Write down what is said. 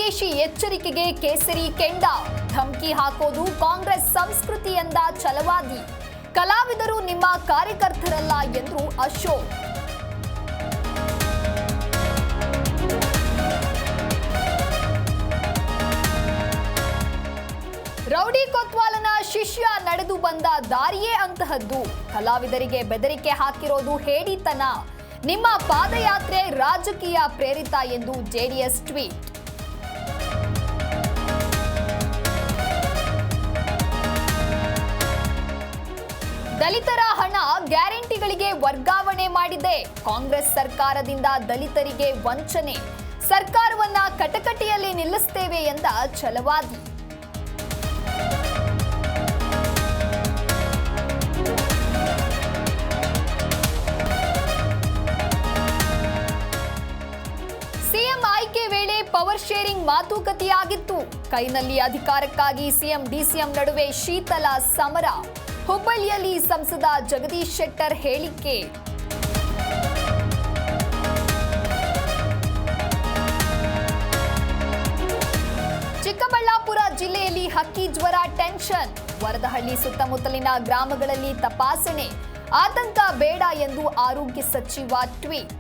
ಡಿಕೆಶಿ ಎಚ್ಚರಿಕೆಗೆ ಕೇಸರಿ ಕೆಂಡ. ಧಮಕಿ ಹಾಕೋದು ಕಾಂಗ್ರೆಸ್ ಸಂಸ್ಕೃತಿ ಎಂದ ಛಲವಾದಿ. ಕಲಾವಿದರು ನಿಮ್ಮ ಕಾರ್ಯಕರ್ತರಲ್ಲ ಎಂದ್ರು ಅಶೋಕ್. ರೌಡಿ ಕೊತ್ವಾಲನ ಶಿಷ್ಯ ನಡೆದು ಬಂದ ದಾರಿಯೇ ಅಂತಹದ್ದು. ಕಲಾವಿದರಿಗೆ ಬೆದರಿಕೆ ಹಾಕಿರೋದು ಹೇಡಿತನ. ನಿಮ್ಮ ಪಾದಯಾತ್ರೆ ರಾಜಕೀಯ ಪ್ರೇರಿತ ಎಂದು ಜೆಡಿಎಸ್ ಟ್ವೀಟ್. ದಲಿತರ ಹಣ ಗ್ಯಾರಂಟಿಗಳಿಗೆ ವರ್ಗಾವಣೆ ಮಾಡಿದೆ. ಕಾಂಗ್ರೆಸ್ ಸರ್ಕಾರದಿಂದ ದಲಿತರಿಗೆ ವಂಚನೆ. ಸರ್ಕಾರವನ್ನ ಕಟಕಟೆಯಲ್ಲಿ ನಿಲ್ಲಿಸುತ್ತೇವೆ ಎಂದ ಛಲವಾದಿ. ಸಿಎಂ ಆಯ್ಕೆ ವೇಳೆ ಪವರ್ ಶೇರಿಂಗ್ ಮಾತುಕತೆಯಾಗಿತ್ತು. ಕೈನಲ್ಲಿ ಅಧಿಕಾರಕ್ಕಾಗಿ ಸಿಎಂ ಡಿಸಿಎಂ ನಡುವೆ ಶೀತಲ ಸಮರ. ಹುಬ್ಬಳ್ಳಿಯಲ್ಲಿ ಸಂಸದ ಜಗದೀಶ್ ಶೆಟ್ಟರ್ ಹೇಳಿಕೆ. ಚಿಕ್ಕಬಳ್ಳಾಪುರ ಜಿಲ್ಲೆಯಲ್ಲಿ ಹಕ್ಕಿ ಜ್ವರ ಟೆನ್ಷನ್. ವರದಹಳ್ಳಿ ಸುತ್ತಮುತ್ತಲಿನ ಗ್ರಾಮಗಳಲ್ಲಿ ತಪಾಸಣೆ. ಆತಂಕ ಬೇಡ ಎಂದು ಆರೋಗ್ಯ ಸಚಿವ ಟ್ವೀಟ್.